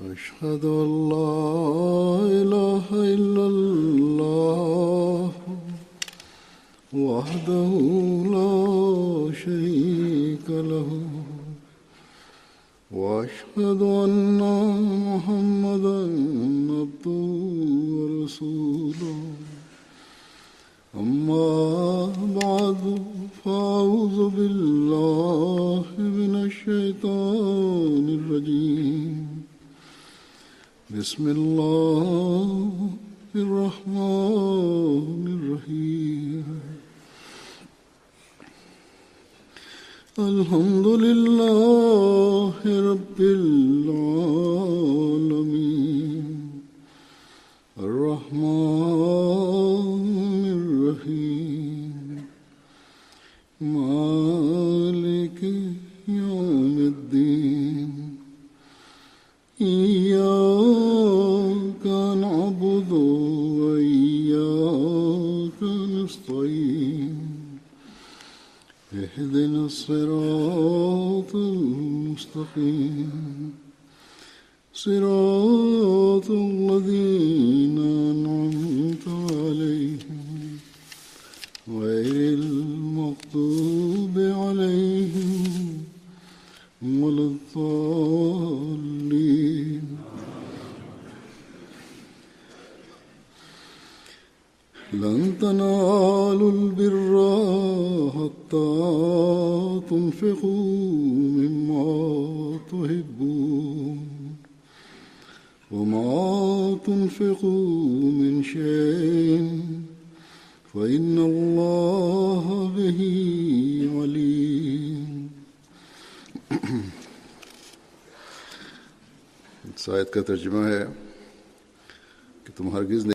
أشهد أن لا إله إلا الله وحده لا شريك له وأشهد أن محمدا عبده ورسوله أما بعد فأعوذ بالله من الشيطان الرجيم بسم الله الرحمن الرحيم الحمد لله رب العالمين الرحمن الرحيم مالك يوم الدين إياك نعبد وإياك نستعين اهدنا الصراط المستقيم صراط الذين أنعمت عليهم غير المغضوب عليهم ولا الضالين لن تنالوا البر حتى تنفقوا مما تحبون وما تنفقوا من شيء فإن الله به عليم. इस आयत का तर्जुमा है कि तुम हरगिज़ नहीं.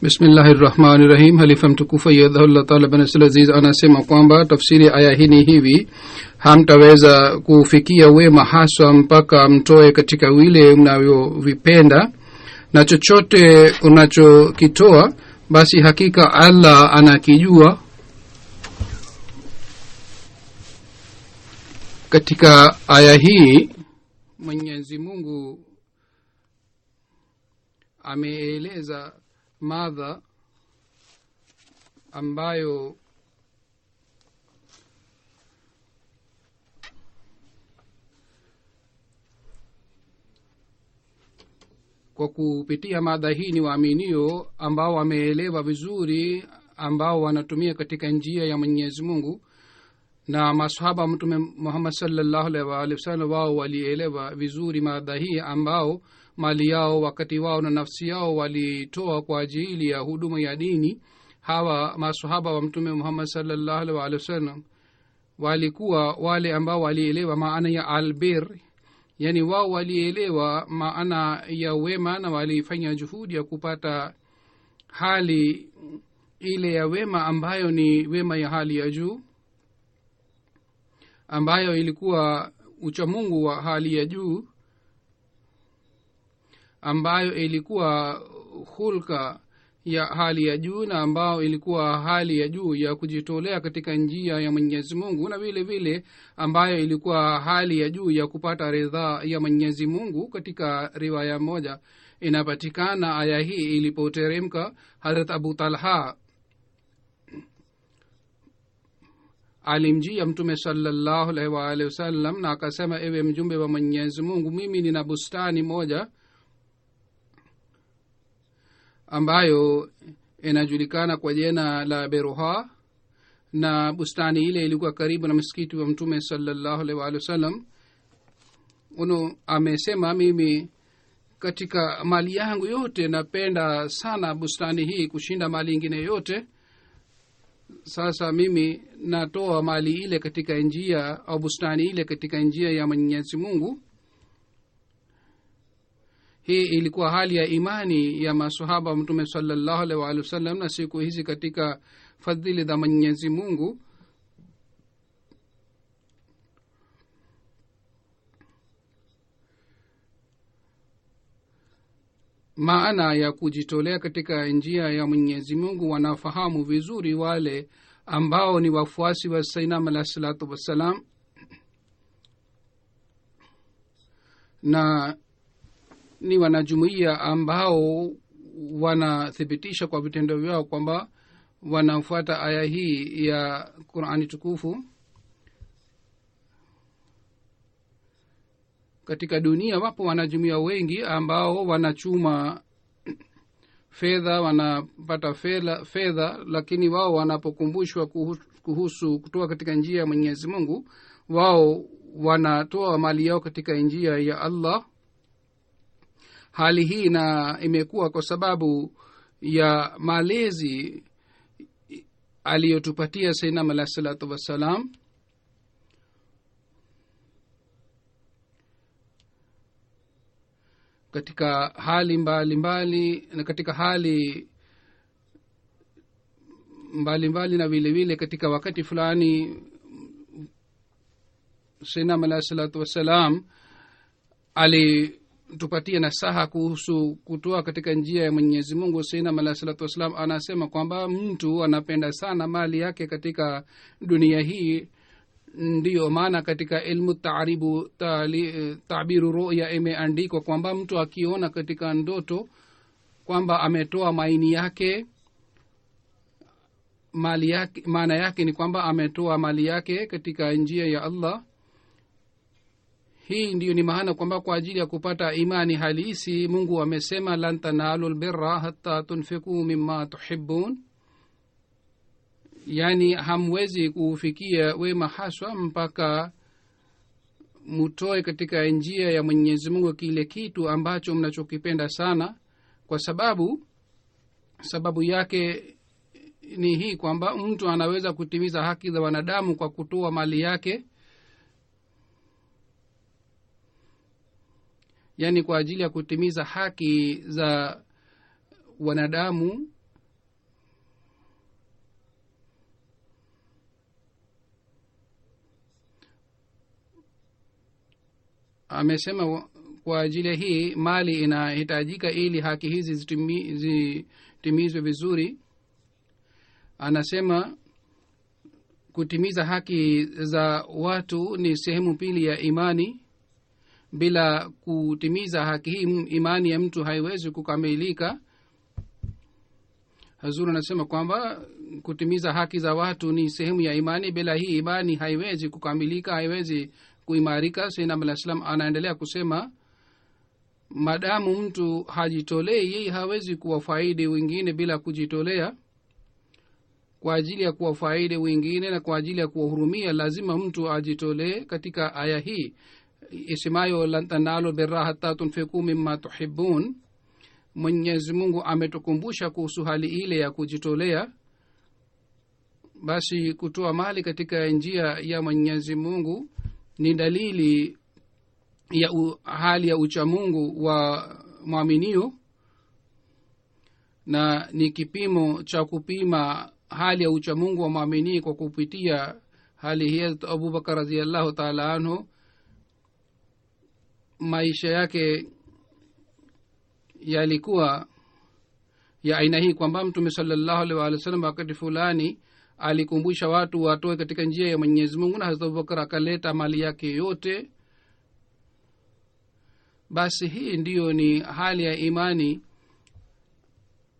Bismillahirrahmanirrahim. Halifa mtukufu ayyadhahullah ta'ala bin Aziz anasema kwamba tafsiri aya hii ni hivi: hamtaweza kufikia wema haswa mpaka mtoe katika vile mnavyovipenda, na chochote unachokitoa basi hakika Allah anakijua. Katika aya hii Mwenyezi Mungu ameeleza madha ambayo kwa kupitia madha hii ni waaminio ambao wameelewa vizuri, ambao wanatumia katika njia ya Mwenyezi Mungu. Na maswahaba Mtume Muhammad sallallahu alaihi wasallam wao walielewa vizuri madha hii, ambao mali yao, wakati wao na nafsi yao walitoa kwa ajili ya huduma ya dini. Hawa maswahaba wa Mtume Muhammad sallallahu alaihi wasallam walikuwa wale ambao walielewa maana ya albir, yani wao walielewa maana ya wema na walifanya juhudi ya kupata hali ile ya wema ambayo ni wema ya hali ya juu, ambayo ilikuwa uchamungu wa hali ya juu, ambayo ilikuwa hulka ya hali ya juu, na ambayo ilikuwa hali ya juu ya kujitolea katika njia ya Mwenyezi Mungu, na vile vile ambayo ilikuwa hali ya juu ya kupata ridha ya Mwenyezi Mungu. Katika riwaya moja inapatikana aya hii ilipoteremka, Hazrat Abu Talha alimjia Mtume sallallahu alaihi wasallam na akasema, ewe mjumbe wa Mwenyezi Mungu, mimi nina bustani moja ambayo inajulikana kwa jina la Beruha, na bustani ile ilikuwa karibu na msikiti wa Mtume sallallahu alaihi wasallam. Amesema, mimi katika mali yangu yote napenda sana bustani hii kushinda mali ingine yote. Sasa mimi natoa mali ile katika njia au bustani ile katika njia ya Mwenyezi Mungu. Hii ilikuwa hali ya imani ya maswahaba Mtume sallallahu alaihi wasallam, na siku hizi katika fadhili za Mwenyezi Mungu maana ya kujitolea katika njia ya Mwenyezi Mungu wanafahamu vizuri wale ambao ni wafuasi wa Sayyidina alayhi salatu wassalam. na ni wanajumuiya ambao wanathibitisha kwa vitendo vyao kwamba wanafuata aya hii ya Qur'ani tukufu. Katika dunia wapo wanajumuiya wengi ambao wanachuma fedha, wanapata fedha, lakini wao wanapokumbushwa kuhusu kutoa katika njia ya Mwenyezi Mungu, wao wanatoa mali yao katika njia ya Allah. Hali hii na imekuwa kwa sababu ya malezi aliyotupatia Sayyidina Alayhi salatu wassalam. Katika hali mbalimbali na katika hali mbalimbali na vile vile katika wakati fulani Sayyidina Alayhi salatu wassalam alitupatia nasaha kuhusu kutoa katika njia ya Mwenyezi Mungu. Sayyidina Alayhi salatu wassalam anasema kwamba mtu anapenda sana mali yake katika dunia hii. Ndiyo maana katika ilmu tabiru ruya imeandikwa kwamba mtu akiona katika ndoto kwamba ametoa maini yake, mali yake, maana yake ni kwamba ametoa mali yake katika njia ya Allah. Hii ndiyo ni maana kwamba kwa ajili ya kupata imani halisi Mungu amesema lan tanalu albirra hatta tunfiqu mimma tuhibbun, yani hamwezi kufikia wema haswa mpaka mutoe katika njia ya Mwenyezi Mungu kile kitu ambacho mnachokipenda sana. Kwa sababu yake ni hii kwamba mtu anaweza kutimiza haki za wanadamu kwa kutoa mali yake, yani kwa ajili ya kutimiza haki za wanadamu. Amesema kwa ajili hii mali inahitajika ili haki hizi zitimizwe vizuri. Anasema kutimiza haki za watu ni sehemu pili ya imani. Bila kutimiza haki hii imani ya mtu haiwezi kukamilika. Hazur anasema kwamba kutimiza haki za watu ni sehemu ya imani. Bila hii imani haiwezi kukamilika, haiwezi kuimarika. Sayyidina Alayhi salam anaendelea kusema madamu mtu hajitolei, yeye hawezi kuwafaidi wengine bila kujitolea. Kwa ajili ya kuwafaidi wengine na kwa ajili ya kuwahurumia lazima mtu ajitolee. Katika aya hii isemayo lan tanalu birra hatta tunfiqu mimma tuhibbun, Mwenyezi Mungu ametukumbusha kuhusu hali ile ya kujitolea. Basi kutoa mali katika njia ya Mwenyezi Mungu ni dalili ya hali ya uchamungu wa mwaminio na ni kipimo cha kupima hali ya uchamungu wa mwaminio. Kwa kupitia hali hii Abu Bakar radhiyallahu ta'ala anhu maisha yake yalikuwa ya aina hii kwamba Mtume sallallahu alaihi wasallam wakati fulani alikumbusha watu watoe katika njia ya Mwenyezi Mungu, na Hazrat Abubakar akaleta mali yake yote. Basi hii ndiyo ni hali ya imani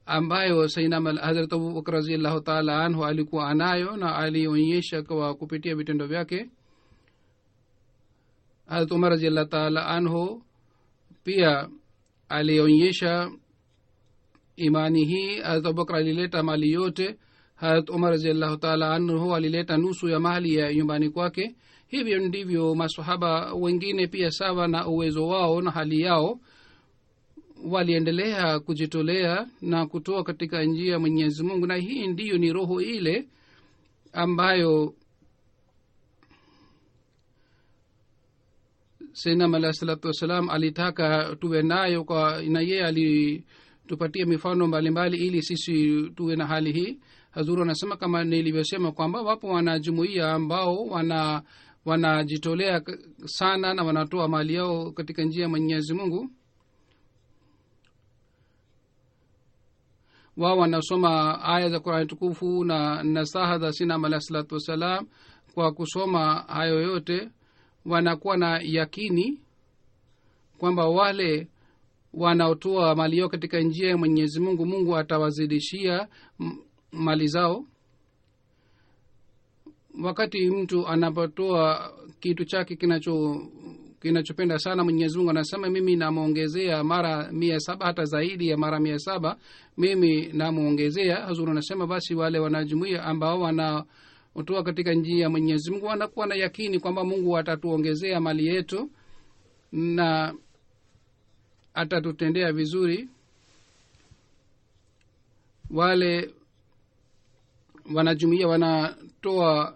ambayo Sayyidina Hazrat Abubakar radhiyallahu ta'ala anhu alikuwa anayo na alionyesha kwa kupitia vitendo vyake. Hazrat Umar radhiyallahu ta'ala anhu pia alionyesha imani hii. Hazrat Abubakar alileta mali yote, Hazrat Umar radhiyallahu ta'ala anhu alileta nusu ya mali ya nyumbani kwake. Hivyo ndivyo maswahaba wengine pia sawa na uwezo wao na hali yao waliendelea kujitolea na kutoa katika njia ya Mwenyezi Mungu. Na hii ndiyo ni roho ile ambayo Sayyidina Alayhi salatu wassalam alitaka tuwe nayo, na yeye alitupatia mifano mbalimbali ili sisi tuwe na hali hii. Hazuru anasema kama nilivyosema kwamba wapo wanajumuiya ambao wanajitolea sana na wanatoa mali yao katika njia ya Mwenyezi Mungu. Wao wanasoma aya za Qur'an tukufu na nasaha za Sayyidina Alayhi salatu wassalam. Kwa kusoma hayo yote wanakuwa na yakini kwamba wale wanaotoa mali yao katika njia ya Mwenyezi Mungu, Mungu atawazidishia mali zao. Wakati mtu anapotoa kitu chake kinachopenda sana, Mwenyezi Mungu anasema mimi namuongezea mara 700, hata zaidi ya mara 700 mimi namuongezea. Hazur anasema basi wale wanajumuia ambao wanatoa katika njia ya Mwenyezi Mungu wanakuwa na yakini kwamba Mungu atatuongezea mali yetu na atatutendea vizuri. Wale wanajumuia wanatoa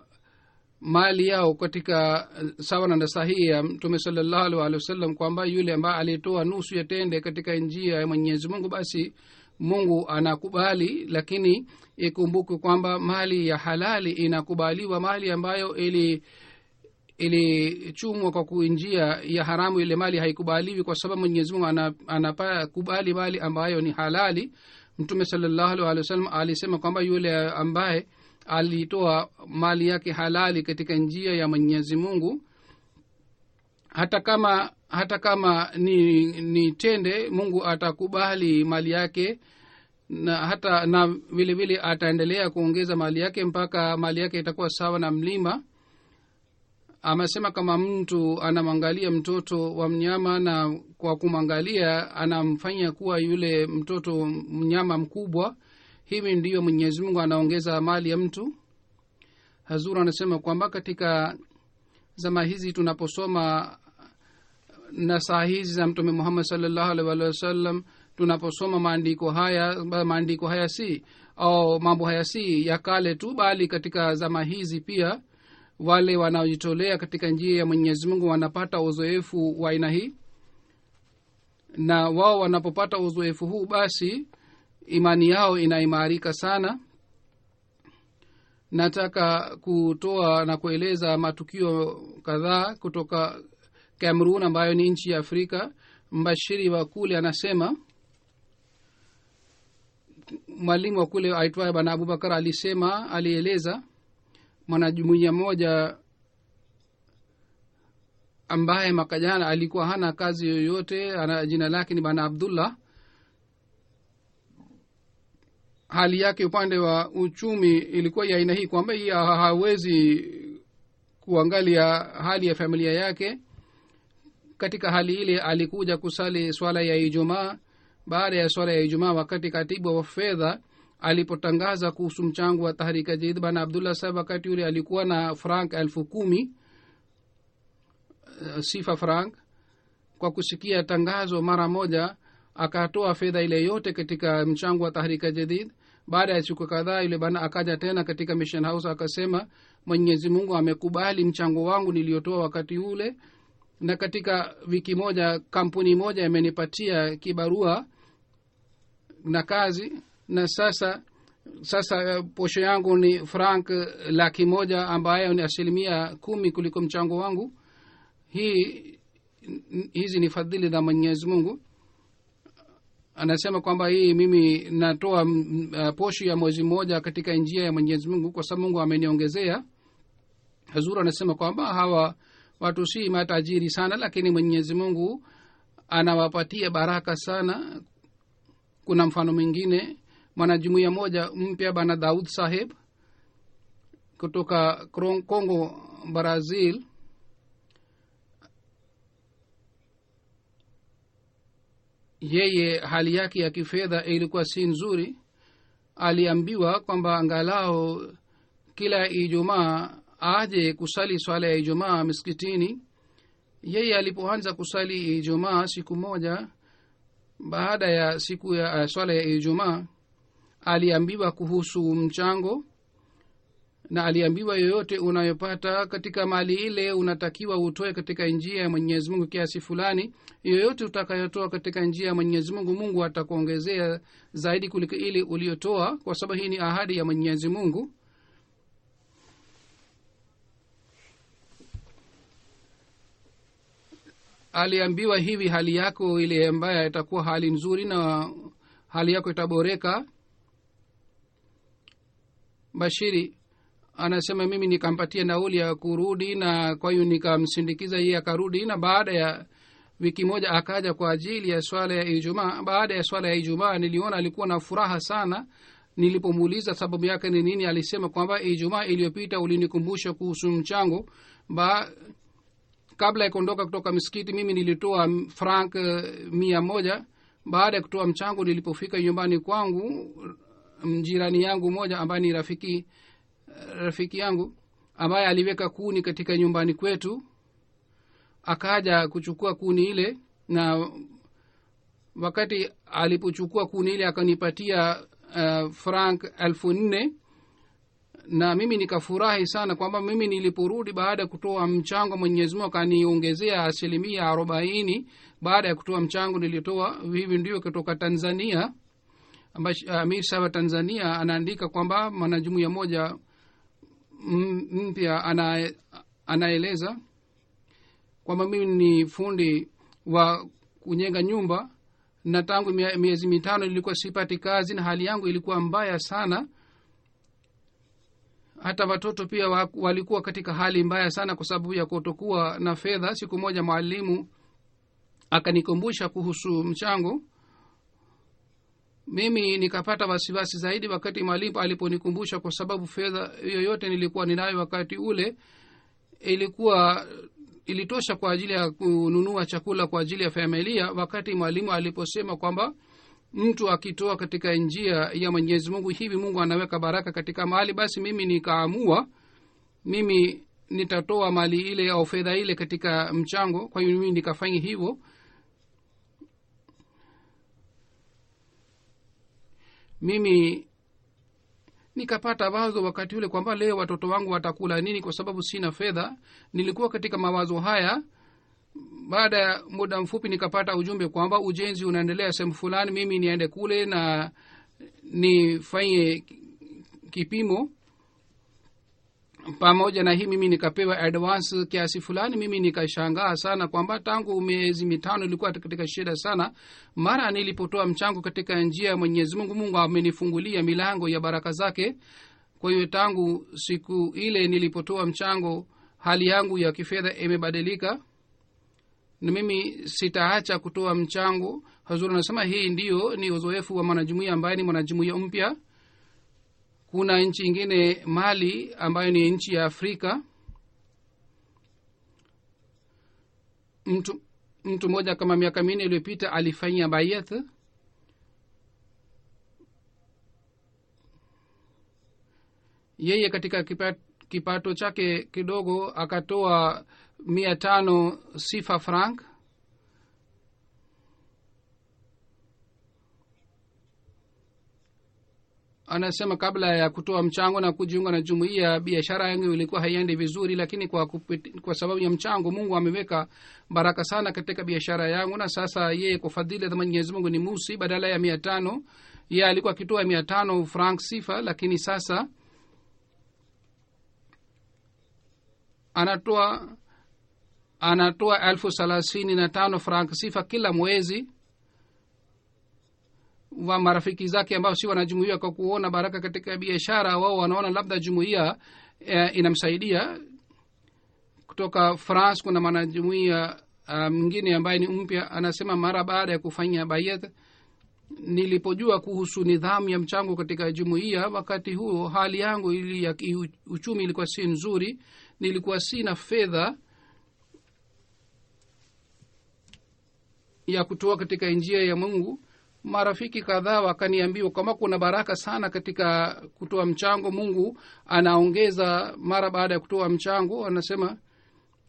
mali yao katika sawa na sahihi ya Mtume sallallahu alaihi wasallam, kwamba yule ambaye alitoa nusu ya tende katika njia ya Mwenyezi Mungu basi Mungu anakubali. Lakini ikumbuke kwamba mali ya halali inakubaliwa, mali ambayo ilichumwa kwa kuinjia ya haramu, ile mali haikubaliwi, kwa sababu Mwenyezi Mungu anakubali mali ambayo ni halali. Mtume sallallahu alaihi wasallam alisema kwamba yule ambaye alitoa mali yake halali katika njia ya Mwenyezi Mungu, hata kama ni tende, Mungu atakubali mali yake, na vile vile ataendelea kuongeza mali yake mpaka mali yake itakuwa sawa na mlima. Amesema kama mtu anamwangalia mtoto wa mnyama na kwa kumwangalia anamfanya kuwa yule mtoto mnyama mkubwa, hivi ndiyo Mwenyezi Mungu anaongeza mali ya mtu. Hazur anasema kwamba katika zama hizi tunaposoma nasaha hizi za Mtume Muhammad sallallahu alaihi wasallam, tunaposoma maandiko haya si au mambo haya si ya kale tu, bali katika zama hizi pia wale wanaojitolea katika njia ya Mwenyezi Mungu wanapata uzoefu wa aina hii, na wao wanapopata uzoefu huu basi imani yao inaimarika sana. Nataka kutoa na kueleza matukio kadhaa kutoka Cameroon ambayo ni nchi ya Afrika. Mbashiri wa kule anasema, mwalimu wa kule aitwaye Bwana Abubakar alieleza mwanajumuiya moja ambaye makajana alikuwa hana kazi yoyote, jina lake ni Bwana Abdullah. Hali yake upande wa uchumi ilikuwa ya aina hii kwamba hawezi kuangalia hali ya familia yake. Katika hali ile alikuja kusali swala ya Ijumaa. Baada ya swala ya Ijumaa, wakati katibu wa fedha alipotangaza kuhusu mchango wa Tahrika Jadid, Bwana Abdullah sahab wakati yule alikuwa na frank 10,000 sifa frank. Kwa kusikia tangazo, mara moja akatoa fedha ile yote katika mchango wa Tahrika Jadid. Baada ya siku kadhaa, yule bwana akaja tena katika mission house akasema, Mwenyezi Mungu amekubali mchango wangu niliotoa wakati ule, na katika wiki moja kampuni moja imenipatia kibarua na kazi, na sasa posho yangu ni frank 100,000 ambayo ni 10% kuliko mchango wangu. Hizi ni fadhili za Mwenyezi Mungu. Anasema kwamba hii mimi natoa posho ya mwezi mmoja katika njia ya Mwenyezi Mungu kwa sababu Mungu ameniongezea. Hazur anasema kwamba hawa watu si matajiri sana, lakini Mwenyezi Mungu anawapatia baraka sana. Kuna mfano mwingine, mwanajumuiya moja mpya Bwana Daud Saheb kutoka Kongo Brazil. Yeye hali yake ya kifedha ilikuwa si nzuri. Aliambiwa kwamba angalau kila Ijumaa aje kusali swala ya Ijumaa miskitini. Yeye alipoanza kusali Ijumaa, siku moja baada ya siku ya swala ya Ijumaa, aliambiwa kuhusu mchango, na aliambiwa yoyote unayopata katika mali ile unatakiwa utoe katika njia ya Mwenyezi Mungu kiasi fulani. Yoyote utakayotoa katika njia ya Mwenyezi Mungu, Mungu atakuongezea zaidi kuliko ile uliotoa, kwa sababu hii ni ahadi ya Mwenyezi Mungu. Aliambiwa hivi, hali yako ile ambayo itakuwa hali nzuri na hali yako itaboreka. Bashiri anasema mimi nikampatia nauli ya kurudi, na kwa hiyo nikamsindikiza yeye akarudi, na baada ya wiki moja akaja kwa ajili ya swala ya Ijumaa. Baada ya swala ya Ijumaa niliona alikuwa na furaha sana. Nilipomuuliza sababu yake ni nini, alisema kwamba Ijumaa iliyopita ulinikumbusha kuhusu mchango. Kabla ya kuondoka kutoka msikiti mimi nilitoa franc 100. Baada ya kutoa mchango, nilipofika nyumbani kwangu, jirani yangu moja ambaye ni rafiki yangu ambaye aliweka kuni katika nyumbani kwetu akaja kuchukua kuni ile, na wakati alipochukua kuni ile akanipatia franc 4,000. na mimi nikafurahi sana kwamba mimi niliporudi baada ya kutoa mchango Mwenyezi Mungu akaniongezea 40%. Baada ya kutoa mchango nilitoa hivi. Ndio kutoka Tanzania Amir Sahaba Tanzania anaandika kwamba mwanajumuiya moja mpya anaeleza kwamba mimi ni fundi wa kujenga nyumba, na tangu miezi 5 nilikuwa sipati kazi na hali yangu ilikuwa mbaya sana. Hata watoto pia walikuwa katika hali mbaya sana kwa sababu ya kutokuwa na fedha. Siku moja mwalimu akanikumbusha kuhusu mchango. Mimi nikapata wasiwasi zaidi wakati mwalimu aliponikumbusha, kwa sababu fedha yoyote nilikuwa ninayo wakati ule ilitosha kwa ajili ya kununua chakula kwa ajili ya familia. Wakati mwalimu aliposema kwamba mtu akitoa katika njia ya Mwenyezi Mungu hivi Mungu anaweka baraka katika mali, basi mimi nikaamua mimi nitatoa mali ile au fedha ile katika mchango. Kwa hiyo mimi nikafanya hivyo. Mimi nikapata wazo wakati ule kwamba leo watoto wangu watakula nini, kwa sababu sina fedha. Nilikuwa katika mawazo haya. Baada ya muda mfupi nikapata ujumbe kwamba ujenzi unaendelea sehemu fulani, mimi niende kule na nifanye kipimo. Pamoja na hii mimi nikapewa advance kiasi fulani. Mimi nikashangaa sana kwamba tangu miezi 5 nilikuwa katika shida sana. Mara nilipotoa mchango katika njia ya Mwenyezi Mungu, Mungu amenifungulia milango ya baraka zake. Kwa hiyo tangu siku ile nilipotoa mchango, hali yangu ya kifedha imebadilika na mimi sitaacha kutoa mchango. Hazur anasema hii ndio ni uzoefu wa mwanajumuiya ambaye ni mwanajumuiya mpya. Kuna nchi nyingine Mali ambayo ni nchi ya Afrika. Mtu mmoja kama miaka 4 iliyopita alifanya bayat. Yeye katika kipato chake kidogo akatoa 500 sifa franc. Anasema kabla ya kutoa mchango na kujiunga na jumuiya, biashara yangu ilikuwa haiendi vizuri, lakini kwa sababu ya mchango Mungu ameweka baraka sana katika biashara yangu. Na sasa yeye kwa fadhili za Mwenyezi Mungu ni musi. Badala ya 500 yeye alikuwa akitoa 500 franc sifa, lakini sasa anatoa 35,000 franc sifa kila mwezi. Wa marafiki zake ambao si wanajumuiya, kwa kuona baraka katika biashara, wao wanaona labda jumuiya inamsaidia. Kutoka France kuna mwanajumuiya mwingine ambaye ni mpya, anasema mara baada ya kufanya bayat nilipojua kuhusu nidhamu ya mchango katika jumuiya, wakati huo hali yangu ya uchumi ilikuwa si nzuri, nilikuwa sina fedha ya kutoa katika njia ya Mungu. Marafiki kadhaa wakaniambia kwamba kuna baraka sana katika kutoa mchango, Mungu anaongeza mara baada ya kutoa mchango. Anasema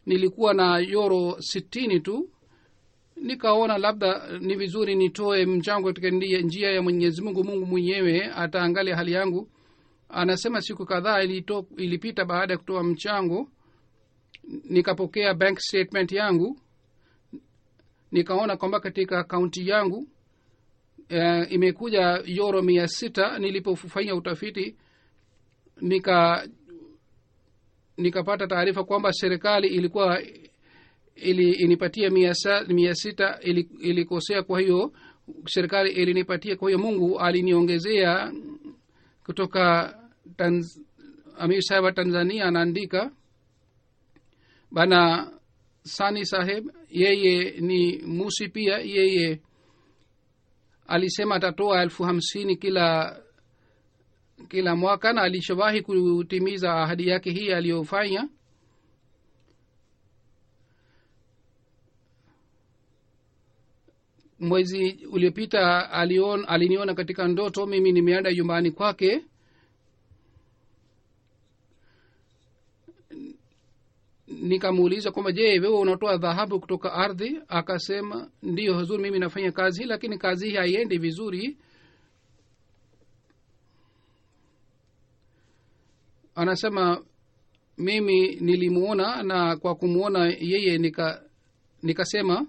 nilikuwa na euro 60 tu, nikaona labda ni vizuri nitoe mchango katika njia ya Mwenyezi Mungu. Mungu mwenyewe ataangalia hali yangu. Anasema siku kadhaa ilipita baada ya kutoa mchango, nikapokea bank statement yangu, nikaona kwamba katika akaunti yangu imekuja euro 600. Nilipofanya utafiti nikapata taarifa kwamba serikali ilikuwa inipatia 600 ilikosea. Kwa hiyo serikali ilinipatia, kwa hiyo Mungu aliniongezea. Kutoka Amir Sahaba Tanzania anaandika, bana sani saheb yeye ni musi pia. Yeye alisema atatoa 50,000 kila mwaka, na alishawahi kutimiza ahadi yake hii aliyofanya. Mwezi uliopita aliniona katika ndoto. Mimi nimeenda nyumbani kwake. Nikamuuliza kwamba je, wewe unatoa dhahabu kutoka ardhi? Akasema ndiyo huzuri, mimi nafanya kazi hii, lakini kazi hii haiendi vizuri. Anasema mimi nilimuona, na kwa kumuona yeye nikasema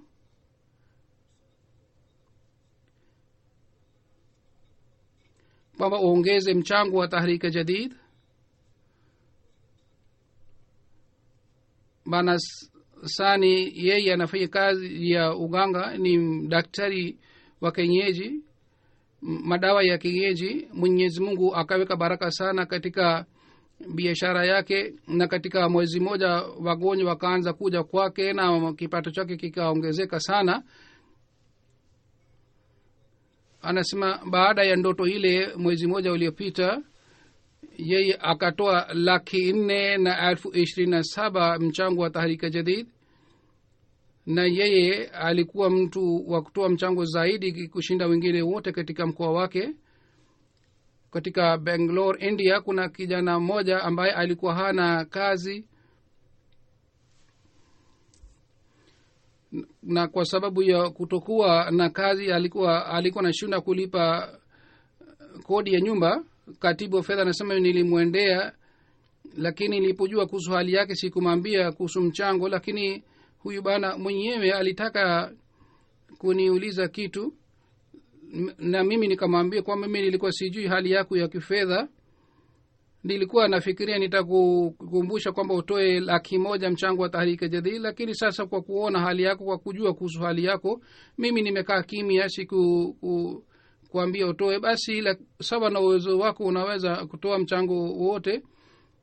kwamba uongeze mchango wa Tahrika Jadid. Bana Sani yeye anafanya kazi ya uganga, ni daktari wa kienyeji, madawa ya kienyeji. Mwenyezi Mungu akaweka baraka sana katika biashara yake, na katika mwezi mmoja wagonjwa wakaanza kuja kwake na kipato chake kikaongezeka sana. Anasema baada ya ndoto ile, mwezi mmoja uliopita, yeye akatoa 4,427 mchango wa Tahrika Jadid, na yeye alikuwa mtu wa kutoa mchango zaidi kushinda wengine wote katika mkoa wake. Katika Bangalore, India, kuna kijana mmoja ambaye alikuwa hana kazi, na kwa sababu ya kutokuwa na kazi alikuwa anashinda kulipa kodi ya nyumba. Katibu wa fedha anasema nilimwendea, lakini nilipojua kuhusu hali yake sikumwambia kuhusu mchango, lakini huyu bana mwenyewe alitaka kuniuliza kitu, na mimi nikamwambia kwamba mimi nilikuwa sijui hali yako ya kifedha. Nilikuwa nafikiria nitakukumbusha kwamba utoe 100,000 mchango wa Tahrika Jadid, lakini sasa kwa kuona hali yako, kwa kujua kuhusu hali yako, mimi nimekaa kimya, kuambia utoe. Basi sawa na uwezo wako unaweza kutoa mchango wote.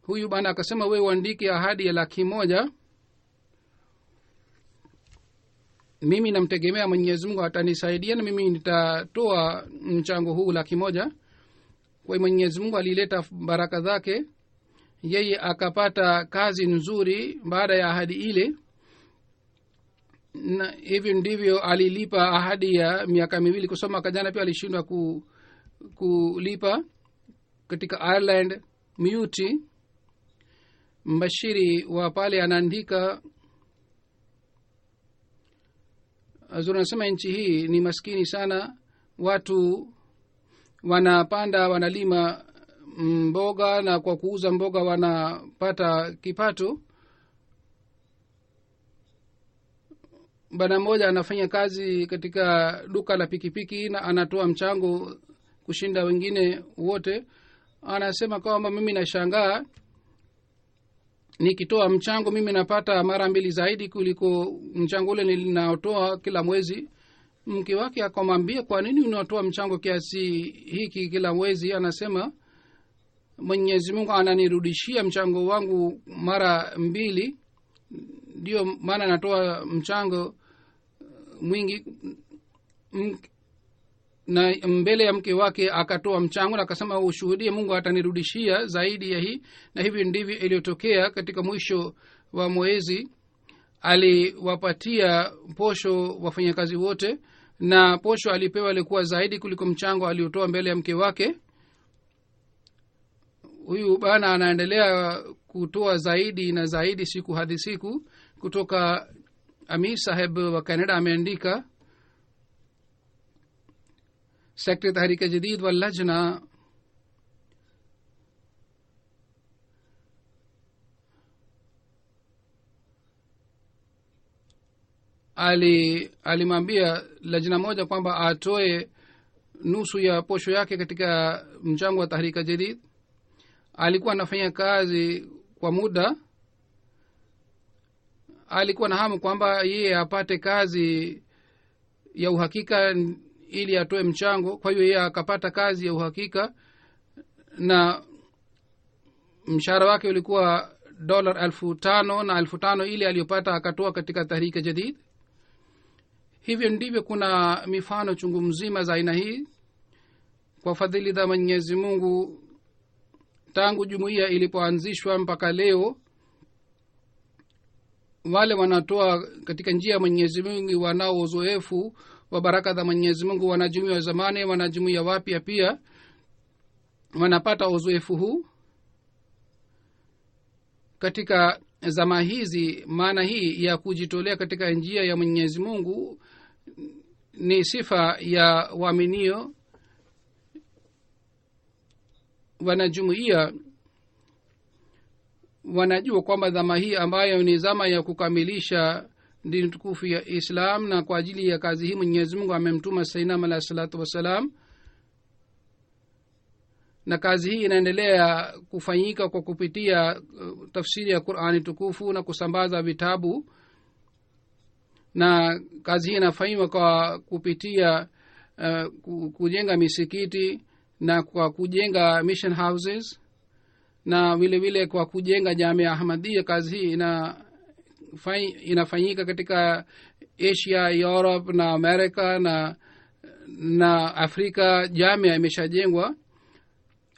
Huyu bana akasema wewe uandike ahadi ya 100,000. Mimi namtegemea Mwenyezi Mungu atanisaidia, na mimi nitatoa mchango huu 100,000. Kwa Mwenyezi Mungu alileta baraka zake, yeye akapata kazi nzuri baada ya ahadi ile, na hivi ndivyo alilipa ahadi ya miaka 2. Kusoma mwaka jana pia alishindwa kulipa. Katika Ireland, Mute mbashiri wa pale anaandika azuri, anasema nchi hii ni maskini sana, watu wanapanda wanalima mboga, na kwa kuuza mboga wanapata kipato. Bana mmoja anafanya kazi katika duka la pikipiki na anatoa mchango kushinda wengine wote. Anasema kwamba mimi nashangaa, nikitoa mchango mimi napata mara 2 zaidi kuliko mchango ule ninaotoa kila mwezi. Mke wake akamwambia, kwa nini unatoa mchango kiasi hiki kila mwezi? Anasema Mwenyezi Mungu ananirudishia mchango wangu mara 2, ndio maana natoa mchango mwingi. Na mbele ya mke wake akatoa mchango na akasema ushuhudie, Mungu atanirudishia zaidi ya hii. Na hivi ndivyo iliyotokea. Katika mwisho wa mwezi aliwapatia posho wafanyakazi wote, na posho alipewa ilikuwa zaidi kuliko mchango aliotoa mbele ya mke wake. Huyu bana anaendelea kutoa zaidi na zaidi siku hadi siku. Kutoka Amir Saheb wa Canada ameandika, Secretary Tahrika Jadid wa Lajna alimwambia lajna moja kwamba atoe nusu ya posho yake katika mchango wa Tahrika Jadid. Alikuwa anafanya kazi kwa muda, alikuwa na hamu kwamba yeye apate kazi ya uhakika ili atoe mchango. Kwa hiyo yeye akapata kazi ya uhakika, na mshahara wake ulikuwa dola 5,000 na 5,000 ile aliyopata akatoa katika Tahrika Jadid. Hivyo ndivyo kuna mifano chungu mzima za aina hii. Kwa fadhili za Mwenyezi Mungu, tangu jumuiya ilipoanzishwa mpaka leo, wale wanatoa katika njia ya Mwenyezi Mungu wanao uzoefu wa baraka za Mwenyezi Mungu. Wanajumuiya wa zamani, wanajumuiya wapya pia wanapata uzoefu huu katika zama hizi. Maana hii ya kujitolea katika njia ya Mwenyezi Mungu ni sifa ya waaminio. Wanajumuiya wanajua kwamba zama hii ambayo ni zama ya kukamilisha dini tukufu ya Islam, na kwa ajili ya kazi hii Mwenyezi Mungu amemtuma Sayyidina alayhi salatu wassalam, na kazi hii inaendelea kufanyika kwa kupitia tafsiri ya Qur'ani tukufu na kusambaza vitabu, na kazi hii inafanywa kwa kupitia kujenga misikiti na kwa kujenga mission houses, na vile vile kwa kujenga Jamia Ahmadiyya. Kazi hii inafanyika katika Asia, Europe na America na Afrika. Jamia imeshajengwa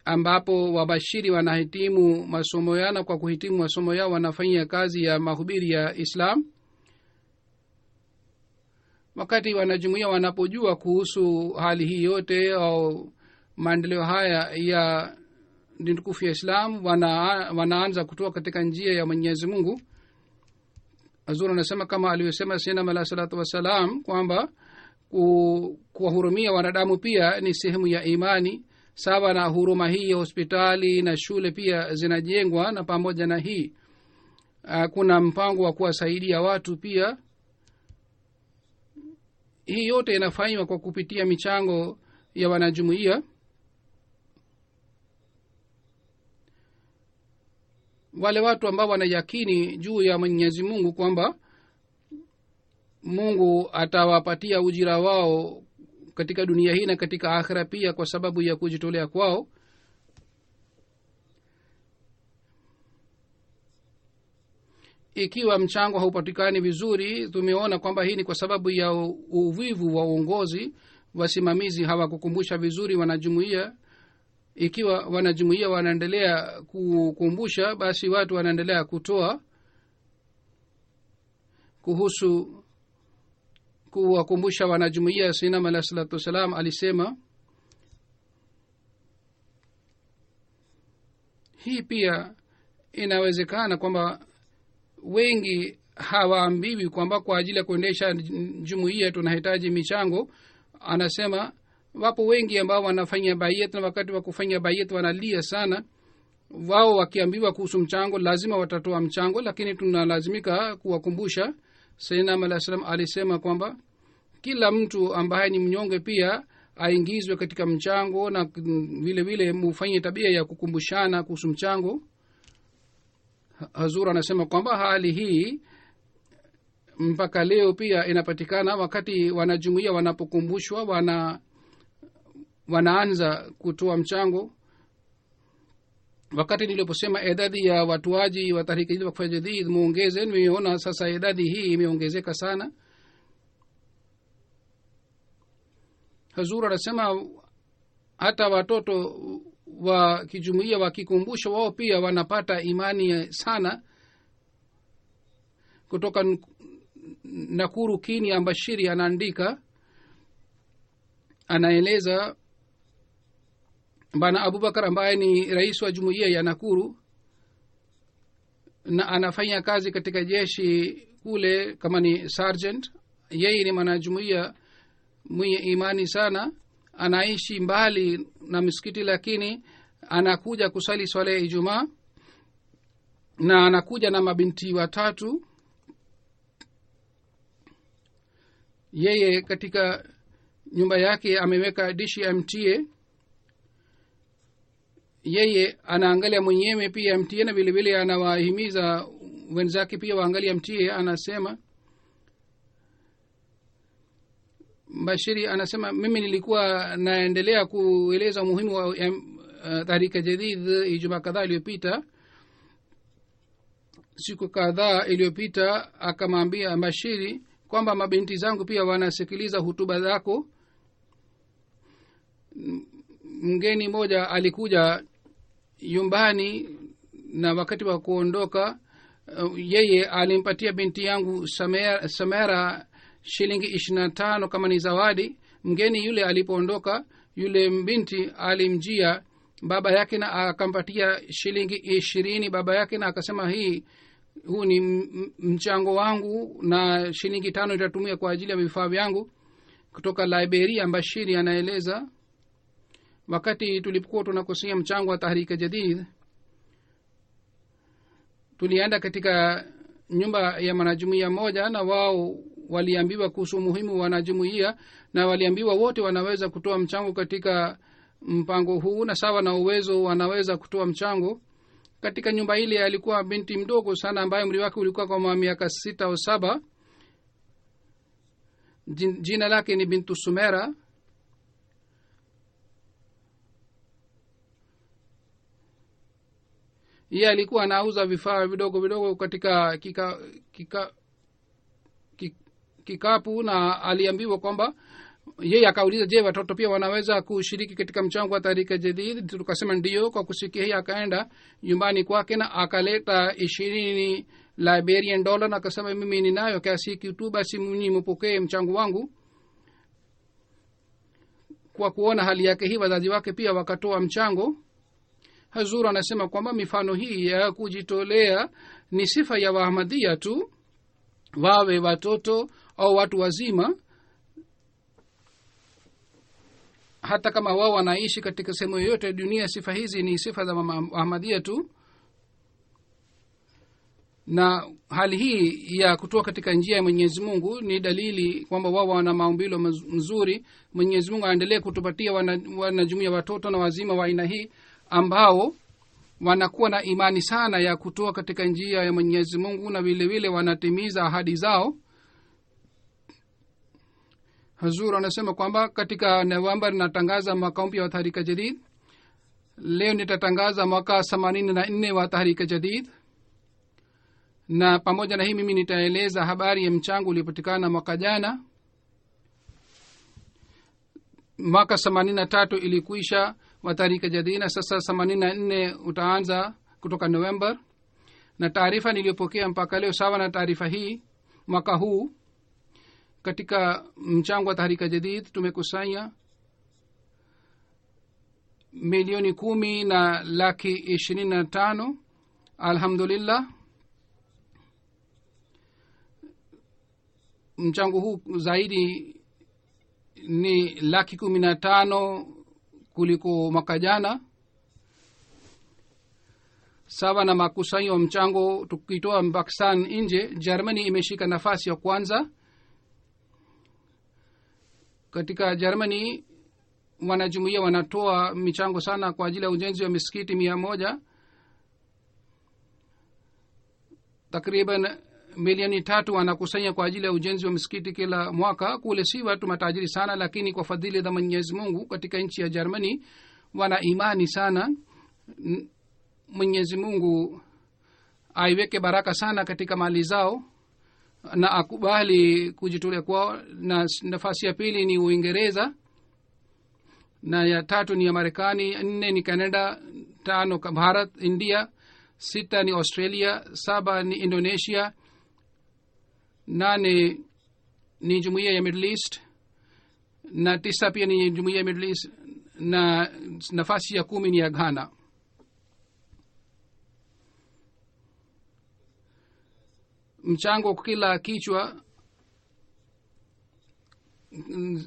ambapo wabashiri wanahitimu masomo yao, na kwa kuhitimu masomo yao wanafanya kazi ya mahubiri ya Islam. Wakati wanajumuiya wanapojua kuhusu hali hii yote au maendeleo haya ya dini tukufu ya Islam, wanaanza kutoka katika njia ya Mwenyezi Mungu. Hazur anasema kama aliyosema Sayyidina alayhi salatu wassalam kwamba kuwahurumia wanadamu pia ni sehemu ya imani. Sawa na huruma hii, hospitali na shule pia zinajengwa, na pamoja na hii kuna mpango wa kuwasaidia watu pia. Hii yote inafanywa kwa kupitia michango ya wanajumuiya. Wale watu ambao wanayakini juu ya Mwenyezi Mungu kwamba Mungu atawapatia ujira wao katika dunia hii na katika akhira pia kwa sababu ya kujitolea kwao, ikiwa mchango haupatikani vizuri, tumeona kwamba hii ni kwa sababu ya uvivu wa uongozi. Wasimamizi hawakukumbusha vizuri wanajumuiya. Ikiwa wanajumuiya wanaendelea kukumbusha, basi watu wanaendelea kutoa. Kuhusu kuwakumbusha wanajumuiya, Sayyidina alayhi salatu wassalam alisema hii pia inawezekana kwamba wengi hawaambiwi kwamba kwa ajili ya kuendesha jumuiya tunahitaji michango. Anasema wapo wengi ambao wanafanya bayat, na wakati wa kufanya bayat wanalia sana. Wao wakiambiwa kuhusu mchango lazima watatoa mchango, lakini tunalazimika kuwakumbusha. Sayyidina alayhi salam alisema kwamba kila mtu ambaye ni mnyonge pia aingizwe katika mchango, na vile vile mufanye tabia ya kukumbushana kuhusu mchango. Hazur anasema kwamba hali hii mpaka leo pia inapatikana. Wakati wanajumuiya wanapokumbushwa wanaanza kutoa mchango. Wakati niliposema idadi ya watuaji wa Tahrika Jadid Waqf Jadid muongeze, nimeona sasa idadi hii imeongezeka sana. Hazur anasema hata watoto wa kijumuiya wakikumbusha, wao pia wanapata imani sana. Kutoka Nakuru Kini Ambashiri anaandika, anaeleza Bana Abubakar ambaye ni rais wa jumuiya ya Nakuru na anafanya kazi katika jeshi kule kama ni sergeant. Yeye ni mwanajumuiya mwenye imani sana, anaishi mbali na msikiti, lakini anakuja kusali swala ya Ijumaa, na anakuja na mabinti watatu. Yeye katika nyumba yake ameweka dishi ya MTA. Yeye anaangalia mwenyewe pia MTA, na vile vile anawahimiza wenzake pia waangalia MTA. Anasema Bashiri anasema mimi nilikuwa naendelea kueleza umuhimu wa Tahrika Jadid Ijumaa kadhaa iliyopita. siku kadhaa iliyopita akamwambia Bashiri kwamba mabinti zangu pia wanasikiliza hutuba zako. Mgeni mmoja alikuja nyumbani na wakati wa kuondoka yeye alimpatia binti yangu Samera shilingi 25 kama ni zawadi. Mgeni yule alipoondoka, yule binti alimjia baba yake na akampatia shilingi 20 baba yake, na akasema huu ni mchango wangu na shilingi 5 itatumia kwa ajili ya vifaa vyangu. Kutoka Liberia, Bashiri anaeleza wakati tulipokuwa tunakusanya mchango wa Tahrika Jadid, tulienda katika nyumba ya wanajumuiya moja, na wao waliambiwa kuhusu umuhimu wa wanajumuiya, na waliambiwa wote wanaweza kutoa mchango katika mpango huu, na sawa na uwezo wanaweza kutoa mchango. Katika nyumba ile alikuwa binti mdogo sana ambaye umri wake ulikuwa kama miaka 6 au 7. Jina lake ni Bintu Sumera. Yeye alikuwa anauza vifaa vidogo vidogo katika kikapu, na aliambiwa kwamba yeye akauliza, je, watoto pia wanaweza kushiriki katika mchango wa Tahrika Jadid? Tukasema ndio. Kwa kusikia hii akaenda nyumbani kwake na akaleta 20 Liberian dollar, na akasema mimi ninayo kiasi hiki tu, basi mimi mpokee mchango wangu. Kwa kuona hali yake hii, wazazi wake pia wakatoa mchango. Hazur anasema kwamba mifano hii ya kujitolea ni sifa ya Waahmadiyya tu, wawe watoto au watu wazima. Hata kama wao wanaishi katika sehemu yoyote dunia, sifa hizi ni sifa za Ahmadiyya tu. Na hali hii ya kutoa katika njia ya Mwenyezi Mungu ni dalili kwamba wao wana maumbilo mzuri. Mwenyezi Mungu aendelee kutupatia wanajumuiya watoto na wazima wa aina hii ambao wanakuwa na imani sana ya kutoa katika njia ya Mwenyezi Mungu, na vile vile wanatimiza ahadi zao. Hazur anasema kwamba katika Novemba natangaza mwaka mpya wa Tahrika Jadid. Leo nitatangaza mwaka 84 wa Tahrika Jadid, na pamoja na hii mimi nitaeleza habari ya mchango uliopatikana mwaka jana. Mwaka 83 ilikuisha wa Tahrika Jadid, na sasa 84 utaanza kutoka Novemba. Na taarifa niliyopokea mpaka leo sawa na taarifa hii mwaka huu. Katika mchango wa Tahrika Jadid tumekusanya milioni 10 na laki 25. Alhamdulillah, mchango huu zaidi ni laki 15 kuliko mwaka jana. Sawa na makusanyo wa mchango tukitoa Pakistan nje, Germany imeshika nafasi ya kwanza. Katika Germany wanajumuiya wanatoa michango sana kwa ajili ya ujenzi wa misikiti 100. Takriban milioni 3 wanakusanya kwa ajili ya ujenzi wa misikiti kila mwaka. Kule si watu matajiri sana, lakini kwa fadhili za Mwenyezi Mungu katika nchi ya Germany wana imani sana. Mwenyezi Mungu aiweke baraka sana katika mali zao na akubali kujitolea kwao. Na nafasi ya pili ni Uingereza, na ya 3 ni ya Marekani, 4 ni Canada, 5 Bharat, India, 6 ni Australia, 7 ni Indonesia, 8 ni jumuiya ya Middle East, na 9 pia ni jumuiya ya Middle East, na nafasi ya 10 ni ya Ghana. Mchango kila kichwa,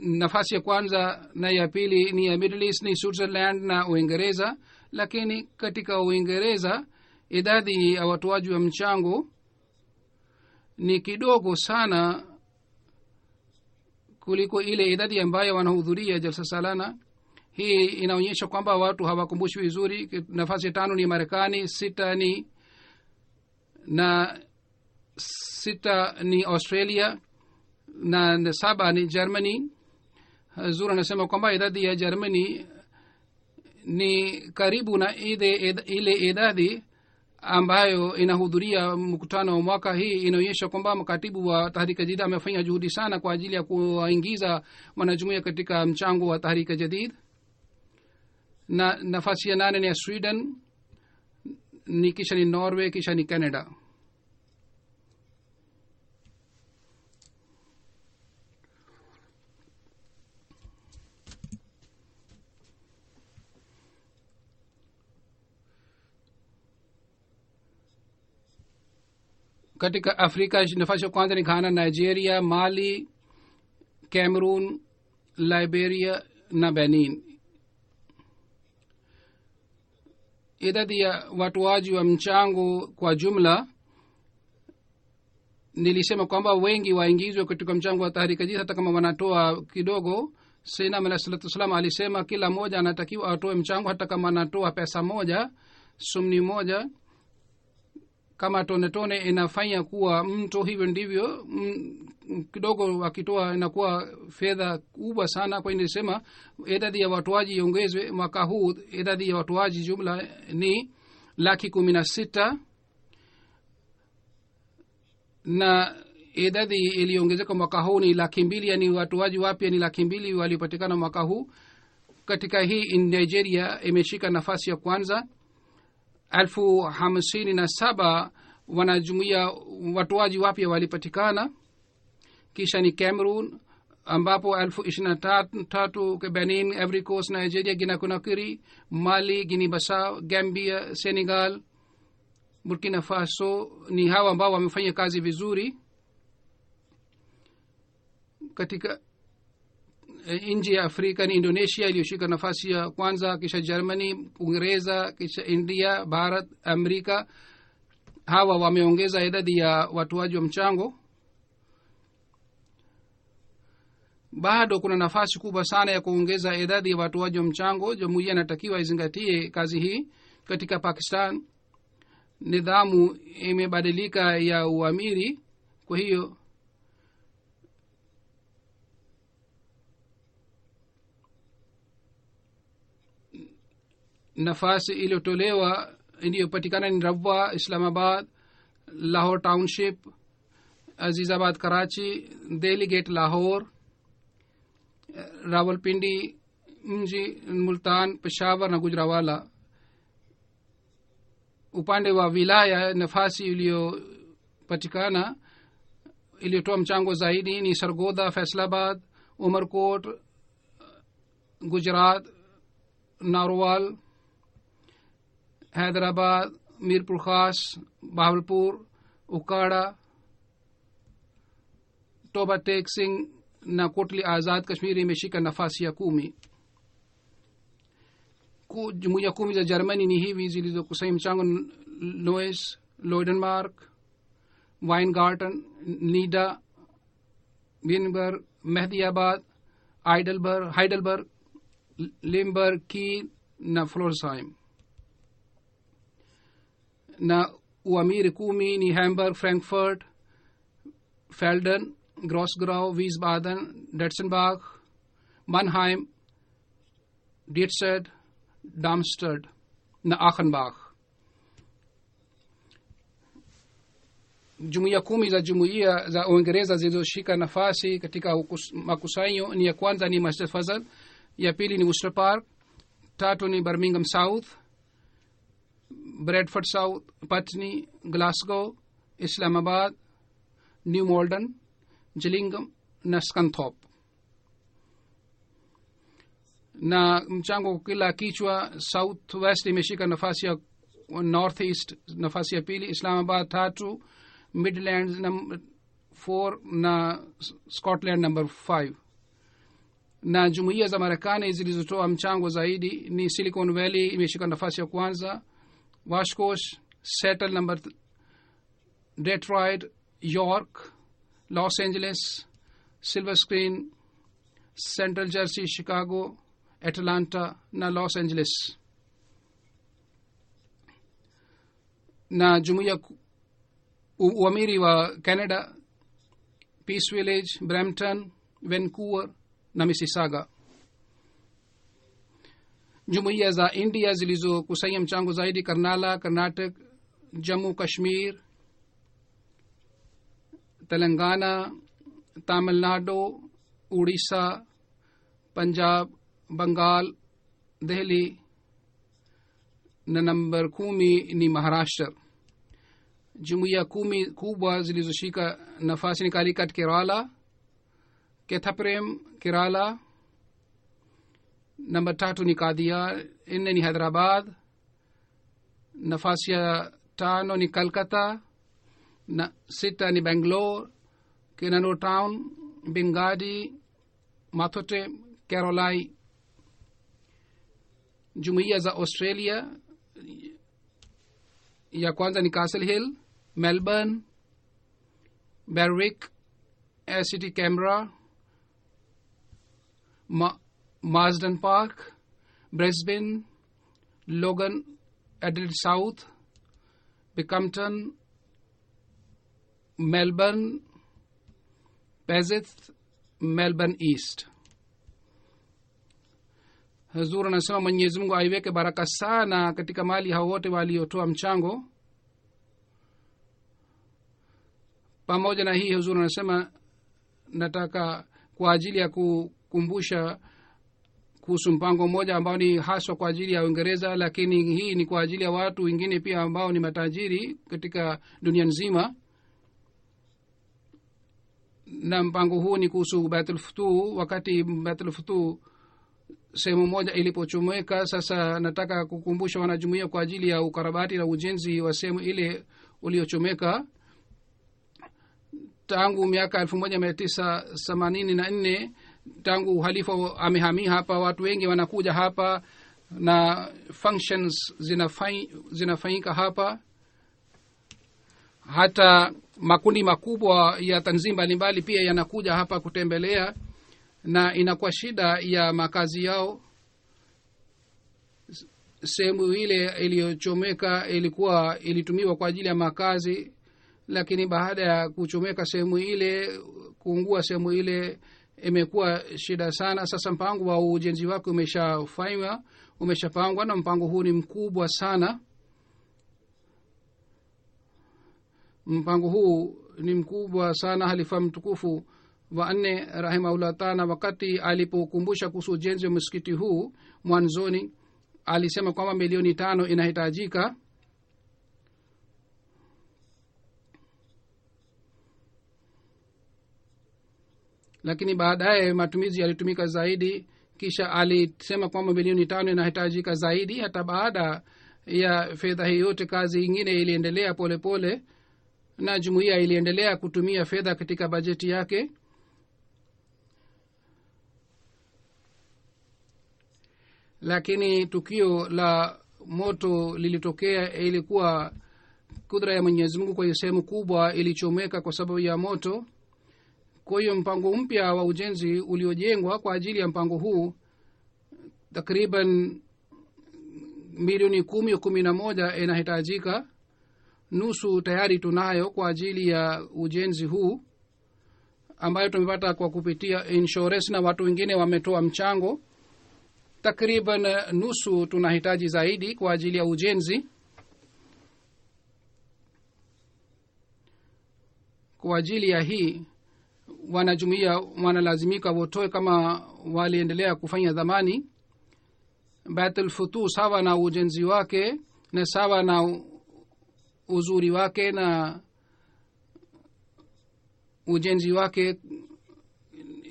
nafasi ya kwanza na ya pili ni ya Middle East, ni Switzerland na Uingereza. Lakini katika Uingereza idadi ya watoaji wa mchango ni kidogo sana kuliko ile idadi ambayo wanahudhuria jalsa salana. Hii inaonyesha kwamba watu hawakumbushi vizuri. Nafasi ya 5 ni Marekani, 6 ni Australia, na 7 ni Germany. Hazur anasema kwamba idadi ya Germany ni karibu na ile idadi ambayo inahudhuria mkutano wa mwaka hii inaonyesha kwamba mkatibu wa Tahrika Jadid amefanya juhudi sana kwa ajili ya kuwaingiza wanajumuiya katika mchango wa Tahrika Jadid. Na nafasi ya 8 ni ya Sweden, ni kisha ni Norway, kisha ni Canada. katika Afrika nafasi ya kwanza ni Ghana, Nigeria, Mali, Cameroon, Liberia na Benin. idadi ya watoaji wa mchango kwa jumla, nilisema kwamba wengi waingizwe katika mchango wa Tahrika Jadid hata kama wanatoa kidogo. Sayyidina alayhi salatu wasallam alisema kila mmoja anatakiwa atoe mchango hata kama anatoa pesa moja, sumni moja. Kama tone inafanya kuwa mto, hivyo ndivyo kidogo akitoa inakuwa fedha kubwa sana. Kwa hiyo nilisema idadi ya watoaji iongezwe. Mwaka huu idadi ya watoaji jumla ni 16,000 na idadi iliongezeka mwaka huu ni 200,000, yani watoaji wapya ni 200,000 waliopatikana mwaka huu. Katika hii Nigeria imeshika nafasi ya kwanza, 57,000 wanajumuia watoaji wapya walipatikana. Kisha ni Cameroon ambapo 23,000, Benin, Ivory Coast, Nigeria, Guinea Conakry, Mali, Guinea Bissau, Gambia, Senegal, Burkina Faso. Ni hawa ambao wamefanya kazi vizuri. Katika nchi ya Afrika ni Indonesia iliyoshika nafasi ya kwanza, kisha Germany, Uingereza, kisha India, Bharat, Amerika. Hawa wameongeza idadi ya watoaji wa mchango. Bado kuna nafasi kubwa sana ya kuongeza idadi ya watoaji wa mchango. Jumuiya inatakiwa izingatie kazi hii. Katika Pakistan nidhamu imebadilika ya uamiri, kwa hiyo nafasi iliyotolewa iliyopatikana ni Rabwa, Islamabad, Lahore Township, Azizabad, Karachi, Delhi Gate, Lahore, Rawalpindi mji, Multan, Peshawar na Gujranwala. Upande wa wilaya nafasi iliyopatikana iliyotoa mchango zaidi ni Sargodha, Faisalabad, Umarkot, Gujarat, Narwal, Hyderabad, Mirpur Khas, Bahawalpur, Ukada, Toba Tek Singh na Kotli Azad Kashmiri imeshika nafasi ya 10. Jumuiya 10 za Germany ni hivi zilizokusanya mchango: Neuss, Leudenmark, Weingarten, Nida, Wienerberg, Mehdiabad, Heidelberg, Limburg, Kiel na Florsheim. Na uamiri 10 ni Hamburg, Frankfurt, Felden, Grossgrau, Wiesbaden, Detzenbach, Mannheim, Dietzed, Darmstadt na Achenbach. Jumuiya 10 za jumuiya za Uingereza zilizoshika nafasi katika makusanyo ni: ya kwanza ni Masjid Fazal, ya pili ni Worcester Park, tatu ni Birmingham South, Bradford South, Putney, Glasgow, Islamabad, New Malden, Gillingham na Scunthorpe. Na mchango kila kichwa: South West imeshika nafasi ya North East nafasi ya pili, Islamabad 3, Midlands number 4 na Scotland number 5. Na jumuiya za Marekani zilizotoa mchango zaidi ni Silicon Valley imeshika nafasi ya kwanza, Washoe, Seattle number Detroit, York, Los Angeles, Silver Spring, Central Jersey, Chicago, Atlanta na Los Angeles. Na jumuiya uamiri wa Canada, Peace Village, Brampton, Vancouver na Mississauga. Jumuiya za India zilizokusanya mchango zaidi: Karnala, Karnataka, jammu kashmir, telangana, tamil nadu, odisha, punjab, bengal, delhi na namba 10 ni maharashtra. jumuiya 10 kubwa zilizoshika nafasi ni Calicut Kerala, Kethaprem Kerala, namba 3 ni Kadia, 4 ni Hyderabad, nafasi ya 5 ni Calcutta, na 6 ni Bangalore, Kinano Town, Bengadi, Mathote, Carolai. jumuiya za Australia ya kwanza ni Castle Hill, Melbourne, Berwick, ACT Canberra, Marsden Park, Brisbane, Logan, Adelaide South, Bickerton, Melbourne, Pesith, Melbourne East. Hazur anasema Mwenyezi Mungu aiweke baraka sana katika mali hao wote waliotoa mchango. Pamoja na hii, Hazur anasema nataka kwa ajili ya kukumbusha kuhusu mpango mmoja ambao ni haswa kwa ajili ya Uingereza, lakini hii ni kwa ajili ya watu wengine pia ambao ni matajiri katika dunia nzima. Na mpango huu ni kuhusu Baitul Futuh. Wakati Baitul Futuh sehemu moja ilipochomeka, sasa nataka kukumbusha wanajumuiya kwa ajili ya ukarabati na ujenzi wa sehemu ile uliochomeka. Tangu miaka 1984 tangu uhalifa amehamia hapa, watu wengi wanakuja hapa na functions zinafanyika hapa. Hata makundi makubwa ya tanzim mbalimbali pia yanakuja hapa kutembelea, na inakuwa shida ya makazi yao. Sehemu ile iliyochomeka ilitumiwa kwa ajili ya makazi, lakini baada ya kuchomeka sehemu ile, kuungua sehemu ile, imekuwa shida sana. Sasa mpango wa ujenzi wake umeshapangwa, na mpango huu ni mkubwa sana. Halifa mtukufu wa 4 rahimahullah taala, wakati alipokumbusha kuhusu ujenzi wa msikiti huu mwanzoni, alisema kwamba milioni 5 inahitajika. Lakini baadaye matumizi yalitumika zaidi, kisha alisema kwamba milioni 5 inahitajika zaidi. Hata baada ya fedha hii yote, kazi nyingine iliendelea polepole, na jumuiya iliendelea kutumia fedha katika bajeti yake. Lakini tukio la moto lilitokea, ilikuwa kudra ya Mwenyezi Mungu. Kwa hiyo sehemu kubwa ilichomeka kwa sababu ya moto. Kwa hiyo mpango mpya wa ujenzi uliojengwa kwa ajili ya mpango huu, takriban milioni 11 inahitajika. Nusu tayari tunayo kwa ajili ya ujenzi huu, ambayo tumepata kwa kupitia insurance, na watu wengine wametoa mchango. Takriban nusu tunahitaji zaidi kwa ajili ya ujenzi. Kwa ajili ya hii, wanajumuiya wanalazimika wotoe kama waliendelea kufanya dhamani. Baitul Futuh sawa na ujenzi wake na sawa na uzuri wake na ujenzi wake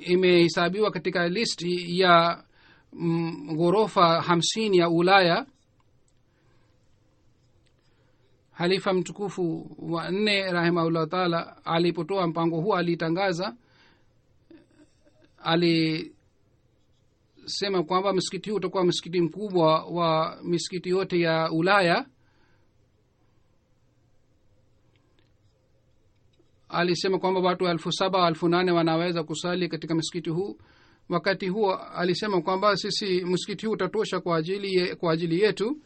imehesabiwa katika listi ya ghorofa 50 ya Ulaya. Halifa mtukufu wa 4 rahimahullah taala alipotoa mpango huu, alisema kwamba msikiti huu utakuwa msikiti mkubwa wa misikiti yote ya Ulaya. Alisema kwamba watu 7,000 8,000 wanaweza kusali katika msikiti huu. Wakati huo alisema kwamba sisi msikiti huu utatosha kwa ajili yetu,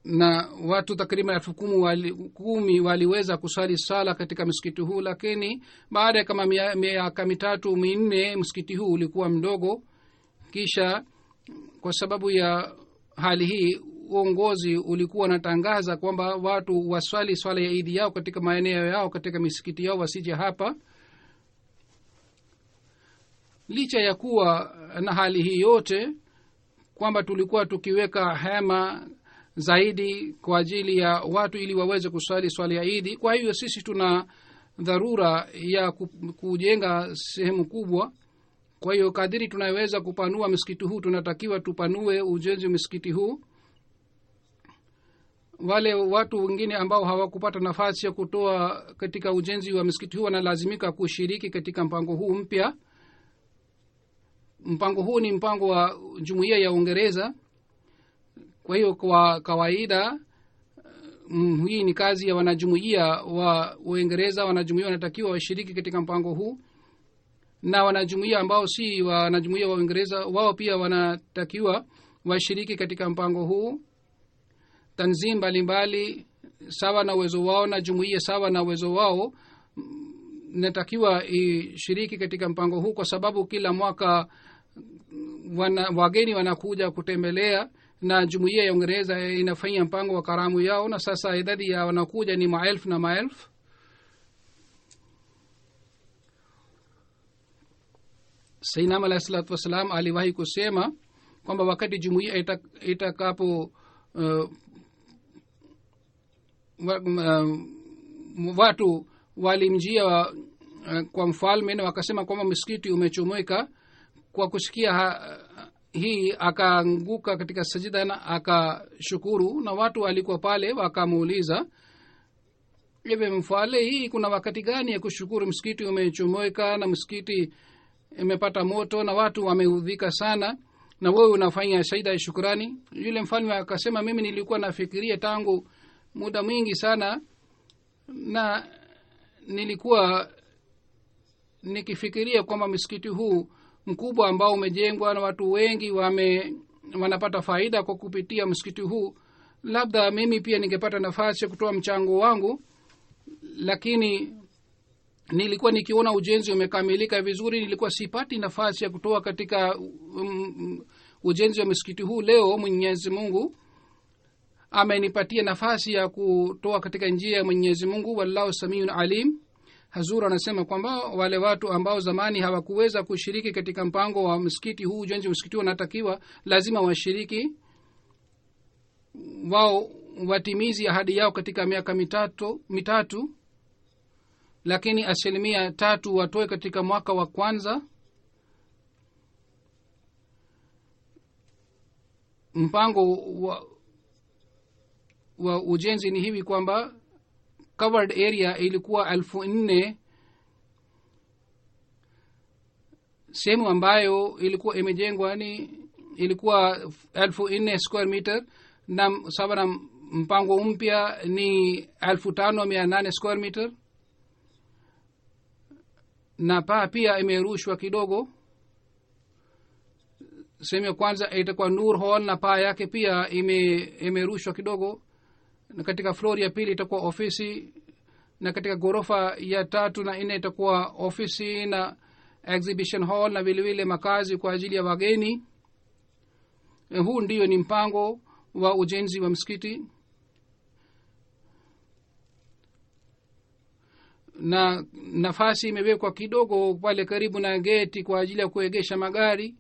na watu takriban 10,000 waliweza kusali sala katika msikiti huu. Lakini baada ya kama miaka 3-4 msikiti huu ulikuwa mdogo. Kisha kwa sababu ya hali hii uongozi ulikuwa unatangaza kwamba watu waswali swala ya idi yao katika maeneo yao, katika misikiti yao, wasije hapa. Licha ya kuwa na hali hii yote, kwamba tulikuwa tukiweka hema zaidi kwa ajili ya watu ili waweze kuswali swala ya idi. Kwa hiyo sisi tuna dharura ya kujenga sehemu kubwa. Kwa hiyo kadiri tunaweza kupanua msikiti huu, tunatakiwa tupanue ujenzi wa msikiti huu. Wale watu wengine ambao hawakupata nafasi ya kutoa katika ujenzi wa msikiti huu wanalazimika kushiriki katika mpango huu mpya. Mpango huu ni mpango wa Jumuiya ya Uingereza. Kwa hiyo kwa kawaida hii ni kazi ya wanajumuiya wa Uingereza. Wanajumuiya wanatakiwa washiriki katika mpango huu, na wanajumuiya ambao si wanajumuiya wa Uingereza wao pia wanatakiwa washiriki katika mpango huu. Tanzim mbalimbali sawa na uwezo wao na jumuiya sawa na uwezo wao natakiwa ishiriki katika mpango huu, kwa sababu kila mwaka wageni wanakuja kutembelea, na jumuiya ya Uingereza inafanya mpango wa karamu yao, na sasa idadi ya wanakuja ni maelfu na maelfu. Sayyidina alayhi salatu wasalam aliwahi kusema kwamba wakati jumuiya itakapo watu walimjia kwa mfalme na wakasema kwamba msikiti umechomeka. Kwa kusikia hii akaanguka katika sajida na akashukuru, na watu walikuwa pale wakamuuliza, hivi mfalme, hii kuna wakati gani ya kushukuru? Msikiti umechomeka na msikiti imepata moto na watu wameudhika sana, na wewe unafanya sajida ya shukrani. Yule mfalme akasema, mimi nilikuwa nafikiria tangu muda mwingi sana, na nilikuwa nikifikiria kwamba msikiti huu mkubwa ambao umejengwa na watu wengi wanapata faida kwa kupitia msikiti huu, labda mimi pia ningepata nafasi ya kutoa mchango wangu. Lakini nilikuwa nikiona ujenzi umekamilika vizuri, nilikuwa sipati nafasi ya kutoa katika ujenzi wa msikiti huu. Leo Mwenyezi Mungu amenipatia nafasi ya kutoa katika njia ya Mwenyezi Mungu. Wallahu samiun alim. Hazur anasema kwamba wale watu ambao zamani hawakuweza kushiriki katika mpango wa msikiti huu, ujenzi wa msikiti huu, wanatakiwa lazima washiriki, wao watimizi ahadi yao katika miaka mitatu, lakini 3% watoe katika mwaka wa kwanza. Mpango wa ujenzi ni hivi kwamba covered area ilikuwa 4,000. Sehemu ambayo ilikuwa imejengwa ilikuwa 4,000 square meter, na sawa na mpango mpya ni 5,800 square meter, na paa pia imerushwa kidogo. Sehemu ya kwanza itakuwa Nur Hall na paa yake pia imerushwa kidogo, na katika floor ya pili itakuwa ofisi, na katika ghorofa ya 3 na 4 itakuwa ofisi na exhibition hall na vile vile makazi kwa ajili ya wageni. Huu ndio ni mpango wa ujenzi wa msikiti, na nafasi imewekwa kidogo pale karibu na geti kwa ajili ya kuegesha magari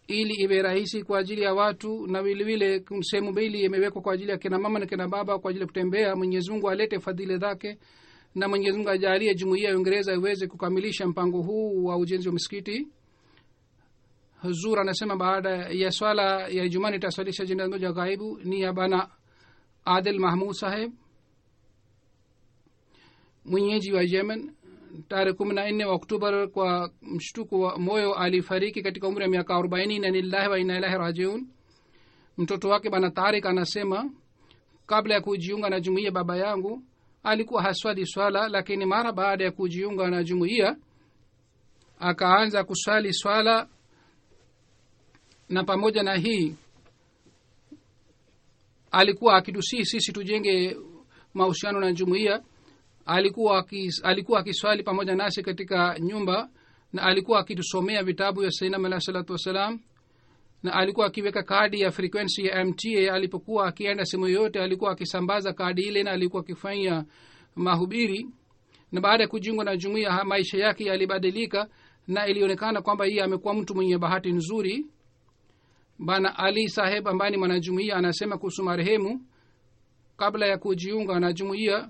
ili iwe rahisi kwa ajili ya watu, na vile vile sehemu mbili imewekwa kwa ajili ya kina mama na kina baba kwa ajili ya kutembea. Mwenyezi Mungu alete fadhili zake, na Mwenyezi Mungu ajalie jumuiya ya Uingereza iweze kukamilisha mpango huu wa ujenzi wa msikiti. Huzur anasema baada ya swala ya Ijumaa nitaswalisha jina moja ghaibu, ni ya bana Adil Mahmud saheb, mwenyeji wa Yemen. Tarehe 14 Oktoba kwa mshtuko wa moyo alifariki katika umri wa miaka 40, na lillahi wa inna ilaihi rajiun. Mtoto wake bana Tariq anasema, kabla ya kujiunga na jumuiya baba yangu alikuwa haswali swala, lakini mara baada ya kujiunga na jumuiya akaanza kuswali swala, na pamoja na hii alikuwa akitusii sisi tujenge mahusiano na jumuiya. Alikuwa akiswali pamoja nasi katika nyumba, na alikuwa akitusomea vitabu ya Sayyidina alayhi salatu wasalam, na alikuwa akiweka kadi ya frequency ya MTA. Alipokuwa akienda sehemu yoyote alikuwa akisambaza kadi ile na alikuwa akifanya mahubiri. Na baada ya kujiunga na jumuiya maisha yake yalibadilika na ilionekana kwamba yeye amekuwa mtu mwenye bahati nzuri. Bana Ali Saheb ambaye ni mwanajumuiya anasema kuhusu marehemu, kabla ya kujiunga na jumuiya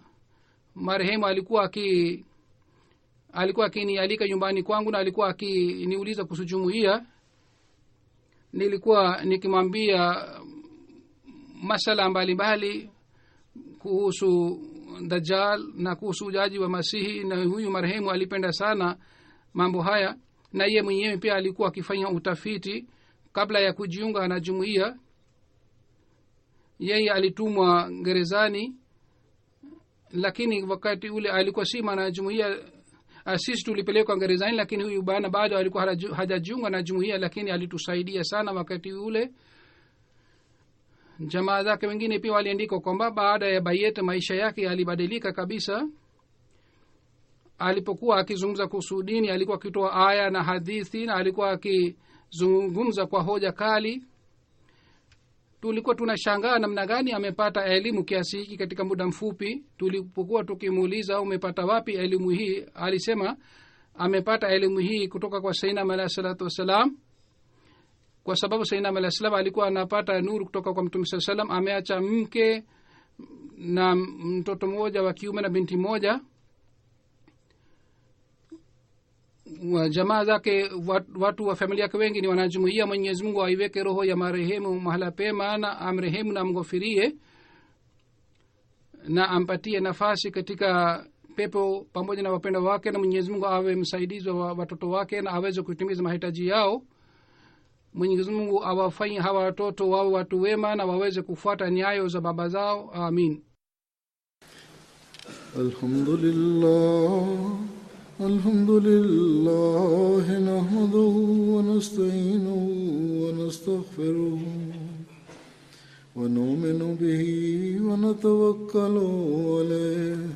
marehemu alikuwa akinialika nyumbani kwangu na alikuwa akiniuliza kuhusu jumuiya. Nilikuwa nikimwambia masala mbalimbali kuhusu Dajjal na kuhusu ujaji wa Masihi, na huyu marehemu alipenda sana mambo haya, na yeye mwenyewe pia alikuwa akifanya utafiti kabla ya kujiunga na jumuiya. Yeye alitumwa gerezani, lakini wakati ule alikuwa si mwana jumuiya. Sisi tulipelekwa gerezani, lakini huyu bana bado alikuwa hajajiunga na jumuiya, lakini alitusaidia sana wakati ule. Jamaa zake wengine pia waliandika kwamba baada ya bayet maisha yake yalibadilika kabisa. Alipokuwa akizungumza kuhusu dini alikuwa akitoa aya na hadithi na alikuwa akizungumza kwa hoja kali. Tulikuwa tunashangaa namna gani amepata elimu kiasi hiki katika muda mfupi. Tulipokuwa tukimuuliza umepata wapi elimu hii, alisema amepata elimu hii kutoka kwa Sayyidina Alayhi salatu wasalam, kwa sababu Sayyidina Alayhi salam alikuwa anapata nuru kutoka kwa Mtume sallallahu alayhi wasallam. Ameacha mke na mtoto mmoja wa kiume na binti moja. Wa jamaa zake watu wa familia yake wengi ni wanajumuiya. Mwenyezi Mungu aiweke roho ya marehemu mahala pema na amrehemu na amghofirie na ampatie nafasi katika pepo pamoja na wapendwa wake, na Mwenyezi Mungu awe msaidizi wa watoto wake na aweze kutimiza mahitaji yao. Mwenyezi Mungu awafanye hawa watoto wawe watu wema na waweze kufuata nyayo za baba zao. Amin. Alhamdulillah nahmaduhu wa nasta'inuhu wa nastaghfiruhu wa nu'minu bihi wa natawakkalu alayhi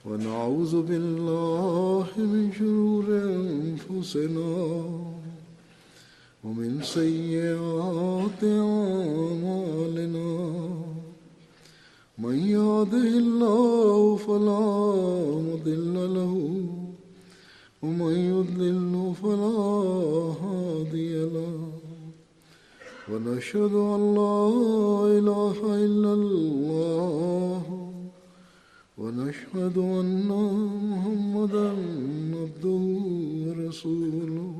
wa na'udhu billahi min shururi anfusina ومن سيئات أعمالنا من يهده الله فلا مضل له ومن يضلل فلا هادي له ونشهد أن لا إله إلا الله ونشهد أن محمدا عبده ورسوله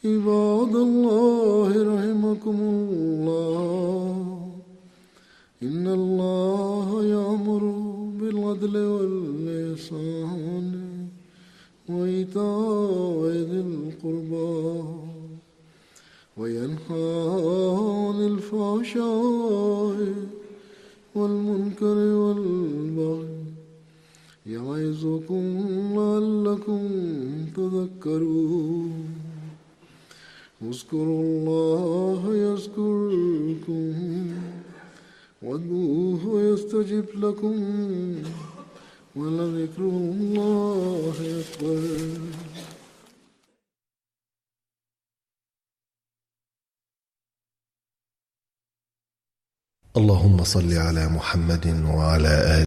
عباد الله رحمكم الله إن الله يأمر بالعدل والإحسان وإيتاء ذي القربى وينهى عن الفحشاء والمنكر والبغي يعظكم لعلكم تذكرون اذكروا الله يذكركم وادعوه يستجب لكم ولذكر الله أكبر. اللهم صل على محمد وعلى آله